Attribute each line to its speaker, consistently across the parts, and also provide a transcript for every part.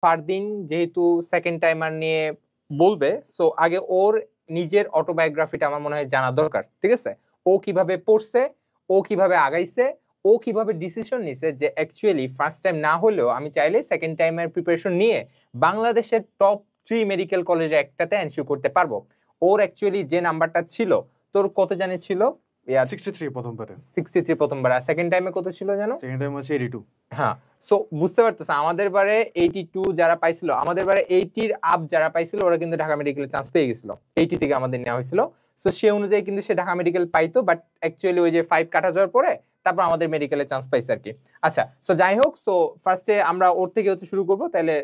Speaker 1: ফারদিন যেহেতু second timer নিয়ে বলবে, সো আগে ওর নিজের অটোবায়োগ্রাফিটা আমার মনে হয় জানা দরকার, ঠিক আছে? ও কিভাবে পড়ছে, ও কিভাবে আগাইছে, ও কিভাবে ডিসিশন নিছে যে অ্যাকচুয়ালি ফার্স্ট টাইম না হলেও আমি চাইলে সেকেন্ড টাইমের প্রিপারেশন নিয়ে বাংলাদেশের টপ 3 মেডিকেল কলেজে একটাতে এনশিওর করতে পারবো। ওর অ্যাকচুয়ালি যে নাম্বারটা ছিল, তোর কত জানি ছিল?
Speaker 2: 63 প্রথমবারে,
Speaker 1: 63 প্রথমবার। আর সেকেন্ড টাইমে কত ছিল জানো?
Speaker 2: সেকেন্ড টাইম হচ্ছে 82।
Speaker 1: হ্যাঁ, সো বুঝতে পারতেছ, আমাদের বারে 82 যারা পাইছিল, আমাদের বারে 80 আপ যারা পাইছিল ওরা কিন্তু ঢাকা মেডিকেলে চান্স পেয়ে গেছিল। 80 থেকে আমাদের নেওয়া হয়েছিল, সো সে অনুযায়ী কিন্তু সে ঢাকা মেডিকেল পাইতো, বাট অ্যাকচুয়ালি ওই যে 5 কাটা যাওয়ার পরে তারপর আমাদের মেডিকেলে চান্স পাইছে আর কি। আচ্ছা, সো যাই হোক, সো ফার্স্টে আমরা ওর থেকে হচ্ছে শুরু করবো, তাহলে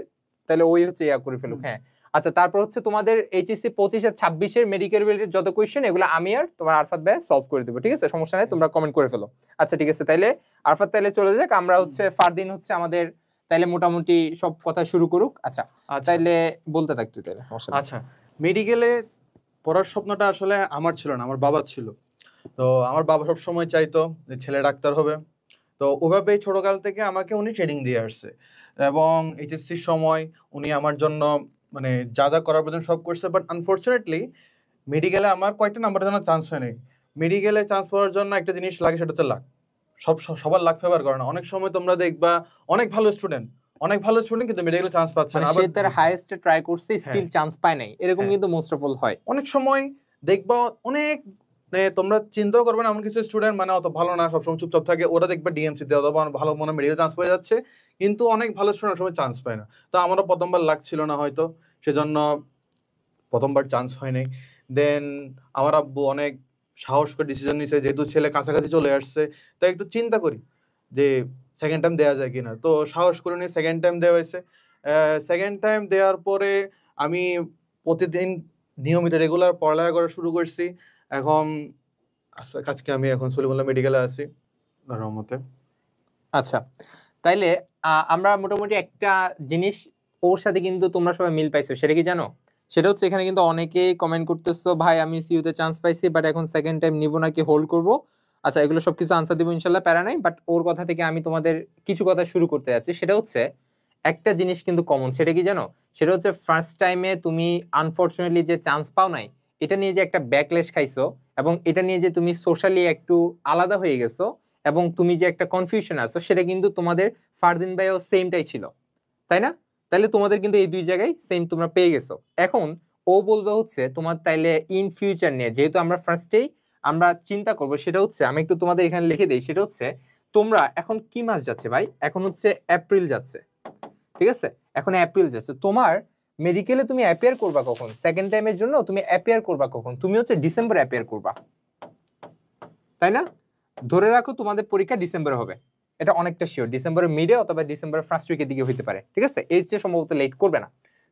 Speaker 1: তাহলে ওই হচ্ছে ইয়া করে ফেলুক। হ্যাঁ, আচ্ছা, তারপর হচ্ছে তোমাদের এইচএসসি 25 আর 26 এর মেডিকেল রিলেটেড যত কোয়েশ্চেন এগুলো আমি আর তোমার আরফাত ভাই সলভ করে দেবো, ঠিক আছে? সমস্যা নেই, তোমরা কমেন্ট করে ফেলো। আচ্ছা ঠিক আছে, তাইলে আরফাত তাইলে চলে যাক, আমরা হচ্ছে ফারদিন হচ্ছে আমাদের তাইলে মোটামুটি সব কথা শুরু করুক। আচ্ছা, তাইলে বলতে থাক তুই তাইলে।
Speaker 2: আচ্ছা, মেডিকেলে পড়ার স্বপ্নটা আসলে আমার ছিল না, আমার বাবার ছিল। তো আমার বাবা সব সময় চাইতো যে ছেলে ডাক্তার হবে, তো ওভাবেই ছোটকাল থেকে আমাকে উনি ট্রেনিং দিয়ে আসছে, এবং এইচএসসির সময় উনি আমার জন্য মানে যা যা করার প্রয়োজন সব করছে। বাট আনফর্চুনেটলি মেডিকেলে আমার কয়েকটা নাম্বারের জন্য চান্স হয়নি। মেডিকেলে চান্স পাওয়ার জন্য একটা জিনিস লাগে, সেটা হচ্ছে লাক। সবার লাক ফেভার করে না। অনেক সময় তোমরা দেখবা অনেক ভালো স্টুডেন্ট কিন্তু মেডিকেলে চান্স পাচ্ছে না,
Speaker 1: সে তার হাইয়েস্ট ট্রাই করছে, স্টিল চান্স পায় নাই, এরকম কিন্তু মোস্ট অফ অল হয়।
Speaker 2: অনেক সময় দেখবা অনেক তোমরা চিন্তাও করবে না, এমন কিছু স্টুডেন্ট মানে অত ভালো না, সবসময় চুপচাপ থাকে, ওরা দেখবে ডিএমসি তে অথবা ভালো মনে মেডিকেল চান্স পেয়ে যাচ্ছে, কিন্তু অনেক ভালো স্টুডেন্ট সময় চান্স পায় না। তো আমারও প্রথমবার লাক ছিল না হয়তো, সেজন্য প্রথমবার চান্স হয়নি। দেন আমার আব্বু অনেক সাহস করে ডিসিশন নিছে, যেহেতু ছেলে কাছাকাছি চলে আসছে, তাই একটু চিন্তা করি যে সেকেন্ড টাইম দেওয়া যায় কিনা। তো সাহস করে নিয়ে সেকেন্ড টাইম দেওয়া হয়েছে। সেকেন্ড টাইম দেওয়ার পরে আমি প্রতিদিন নিয়মিত রেগুলার পড়ালেখা করা শুরু করছি। এখন আজকে আমি এখন সলিমুল্লাহ মেডিকেলে আছি রহমতে।
Speaker 1: আচ্ছা, তাইলে আমরা মোটামুটি একটা জিনিস ওর সাথে কিন্তু তোমরা সবাই মিল পাইছো, সেটা কি জানো? সেটা হচ্ছে এখানে কিন্তু অনেকেই কমেন্ট করতেছো, ভাই আমি সিইউতে চান্স পাইছি বাট এখন সেকেন্ড টাইম নিব নাকি হোল্ড করব। আচ্ছা, এগুলো সবকিছু আনসার দিব ইনশাল্লাহ, প্যারা নাই। বাট ওর কথা থেকে আমি তোমাদের কিছু কথা শুরু করতে যাচ্ছি। সেটা হচ্ছে একটা জিনিস কিন্তু কমন, সেটা কি জানো? সেটা হচ্ছে ফার্স্ট টাইমে তুমি আনফরচুনেটলি যে চান্স পাও নাই, এটা নিয়ে যে একটা ব্যাকলেশ খাইছো, এবং এটা নিয়ে যে তুমি সোশ্যালি একটু আলাদা হয়ে গেছো, এবং তুমি যে একটা কনফিউশন আছো, সেটা কিন্তু তোমাদের ফারদিন ভাইও সেমটাই ছিল, তাই না? তাইলে তোমাদের কিন্তু এই দুই জায়গায় সেম তোমরা পেয়ে গেছো। এখন ও বলবে হচ্ছে তোমার তাইলে ইন ফিউচার নিয়ে, যেহেতু আমরা ফার্স্টেই আমরা চিন্তা করব, সেটা হচ্ছে আমি একটু তোমাদের এখানে লিখে দেই। সেটা হচ্ছে তোমরা এখন কি মাস যাচ্ছে ভাই? এখন হচ্ছে এপ্রিল যাচ্ছে, ঠিক আছে? এখন এপ্রিল যাচ্ছে, তোমার মেডিকেলে তুমি অ্যাপিয়ার করবা কখন? সেকেন্ড টাইমের জন্য তুমি অ্যাপিয়ার করবা কখন? তুমি হচ্ছে ডিসেম্বরে অ্যাপিয়ার করবা, তাই না? ধরে রাখো তোমাদের পরীক্ষা ডিসেম্বরে হবে, এটা অনেকটা শিওর, ডিসেম্বরের মিডে অথবা ডিসেম্বরের ফার্স্ট উইকের দিকে হইতে পারে, ঠিক আছে? এর চেয়ে সম্ভবত লেট করবে না।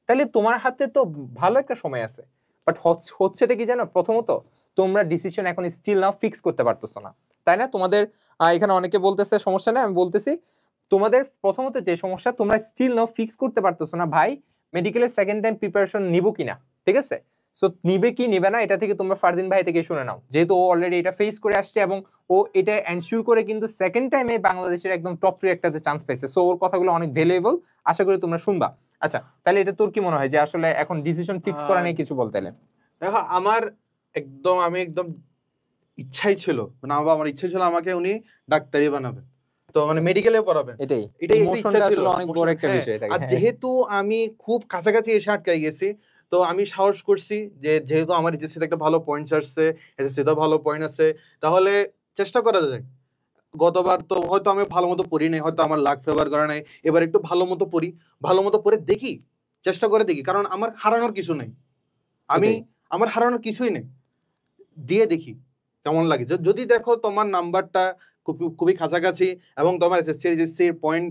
Speaker 1: তাহলে তোমার হাতে তো ভালো একটা সময় আছে। বাট হচ্ছেটা কি জানো? প্রথমত তোমরা ডিসিশন এখন স্টিল নাও ফিক্স করতে পারতেছো না, তাই না? তোমাদের এখানে অনেকে বলতেছে সমস্যা নেই, আমি বলতেছি তোমাদের প্রথমত যে সমস্যা, তোমরা স্টিল নাও ফিক্স করতে পারতেছো না ভাই মেডিকেলের সেকেন্ড টাইম প্রিপারেশন নিব কিনা, ঠিক আছে? সো নিবে কি নিবে না এটা থেকে তোমরা ফারদিন ভাই থেকে শুনে নাও, যেহেতু ও অলরেডি এটা ফেস করে আসছে এবং ও এটা এনশিওর করে কিন্তু সেকেন্ড টাইমে বাংলাদেশের একদম টপ 3 একটাতে চান্স পাইছে। সো ওর কথাগুলো অনেক ভ্যালুয়েবল, আশা করি তোমরা শুনবা। আচ্ছা, তাহলে এটা তোর কি মনে হয় যে আসলে এখন ডিসিশন ফিক্স করা নিয়ে কিছু বলতে এলে?
Speaker 2: দেখো, আমি একদম ইচ্ছাই ছিল, মানে আমার ইচ্ছা ছিল আমাকে উনি ডাক্তারি বানাবেন, তো মানে মেডিকেলে পড়াবেন,
Speaker 1: এটাই
Speaker 2: ইচ্ছা ছিল
Speaker 1: অনেক বড় একটা বিষয় থাকে।
Speaker 2: আর যেহেতু আমি খুব কাছাকাছি এসে আটকে গেছি, তো আমি সাহস করছি যে যেহেতু আমার এইচএসসিতে একটা ভালো পয়েন্টস আসছে, এসএসসিতেও ভালো পয়েন্ট আছে, তাহলে চেষ্টা করা যায়। গতবার তো হয়তো আমি ভালো মতো পড়ি নাই, হয়তো আমার লাক ফেভার করে নাই, এবার একটু ভালো মতো পড়ি, ভালো মতো পড়ে দেখি, চেষ্টা করে দেখি, কারণ আমার হারানোর কিছু নেই, আমার হারানোর কিছুই নেই, দিয়ে দেখি কেমন লাগে। যদি দেখো তোমার নাম্বারটা খুবই কাছাকাছি এবং তোমার এসএসসির পয়েন্ট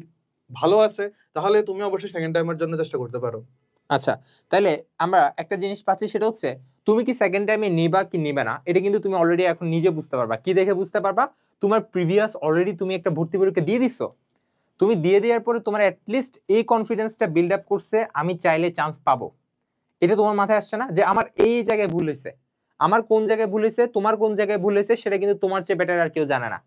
Speaker 2: ভালো আছে, তাহলে তুমি অবশ্যই সেকেন্ড টাইমের জন্য চেষ্টা করতে পারো।
Speaker 1: আচ্ছা, তাহলে আমরা একটা জিনিস পাচ্ছি, সেটা হচ্ছে তুমি কি সেকেন্ড টাইমে নিবা কি নিবে না, এটা কিন্তু তুমি অলরেডি এখন নিজে বুঝতে পারবা। কি দেখে বুঝতে পারবা? তোমার প্রিভিয়াস অলরেডি তুমি একটা ভর্তি পরীক্ষা দিয়ে দিছো, তুমি দিয়ে দেওয়ার পরে তোমার অ্যাটলিস্ট এই কনফিডেন্সটা বিল্ড আপ করছে, আমি চাইলে চান্স পাবো। এটা তোমার মাথায় আসছে না যে আমার এই জায়গায় ভুল হয়েছে, আমার কোন জায়গায় ভুল হয়েছে, তোমার কোন জায়গায় ভুল হয়েছে, সেটা কিন্তু তোমার চেয়ে বেটার আর কেউ জানে না,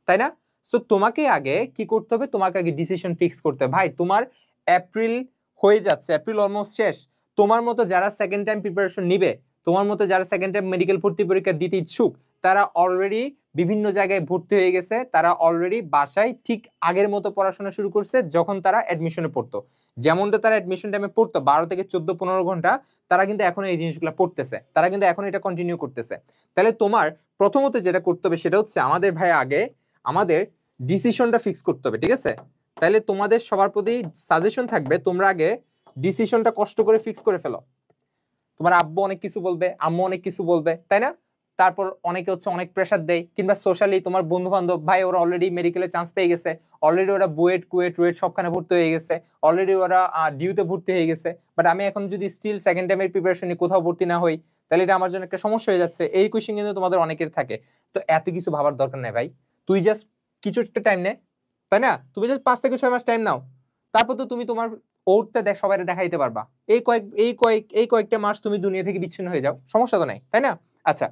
Speaker 1: তাই না? সো তোমাকে আগে কি করতে হবে? তোমাকে আগে ডিসিশন ফিক্স করতে হবে। ভাই তোমার এপ্রিল হয়ে যাচ্ছে, এপ্রিল অলমোস্ট শেষ। তোমার মতো যারা সেকেন্ড টাইম প্রিপারেশন নিবে, তোমার মতো যারা সেকেন্ড টাইম মেডিকেল ভর্তি পরীক্ষা দিতে ইচ্ছুক, তারা অলরেডি বিভিন্ন জায়গায় ভর্তি হয়ে গেছে, তারা অলরেডি বাসায় ঠিক আগের মতো পড়াশোনা শুরু করছে যখন তারা অ্যাডমিশনে পড়তো। যেমনটা তারা অ্যাডমিশন টাইমে পড়তো 12 থেকে 14-15 ঘন্টা, তারা কিন্তু এখন এই জিনিসগুলো পড়তেছে, তারা কিন্তু এখন এটা কন্টিনিউ করতেছে। তাহলে তোমার প্রথমত যেটা করতে হবে সেটা হচ্ছে আমাদের ভাই আগে আমাদের ডিসিশনটা ফিক্স করতে হবে, ঠিক আছে? তাহলে তোমাদের সবার প্রতি সাজেশন থাকবে, তোমরা আগে ডিসিশনটা কষ্ট করে ফিক্স করে ফেলো। তোমার আব্বু অনেক কিছু বলবে, আম্মু অনেক কিছু বলবে, তাই না? তারপর অনেকে হচ্ছে অনেক প্রেসার দেয়, কিংবা সোশ্যালি তোমার বন্ধু বান্ধব, ভাই ওরা অলরেডি মেডিকেলে চান্স পেয়ে গেছে, অলরেডি ওরা বুয়েট কুয়েট রুয়েট সবখানে ভর্তি হয়ে গেছে, অলরেডি ওরা ডিউতে ভর্তি হয়ে গেছে, বাট আমি এখন যদি স্টিল সেকেন্ড টাইমের প্রিপারেশন নিয়ে কোথাও ভর্তি না হই, তাহলে এটা আমার জন্য একটা সমস্যা হয়ে যাচ্ছে। এই কোয়েশ্চেন কিন্তু তোমাদের অনেকের থাকে। তো এত কিছু ভাবার দরকার নেই ভাই, তুই জাস্ট কিছু একটা টাইম নে, তাই না? তুমি জাস্ট 5 থেকে 6 মাস টাইম নাও, তারপর তো তুমি তোমার ওরটা সবাই দেখাইতে পারবা। এই কয়েকটা মাস তুমি দুনিয়া থেকে বিচ্ছিন্ন হয়ে যাও, সমস্যা তো নাই, তাই না? আচ্ছা,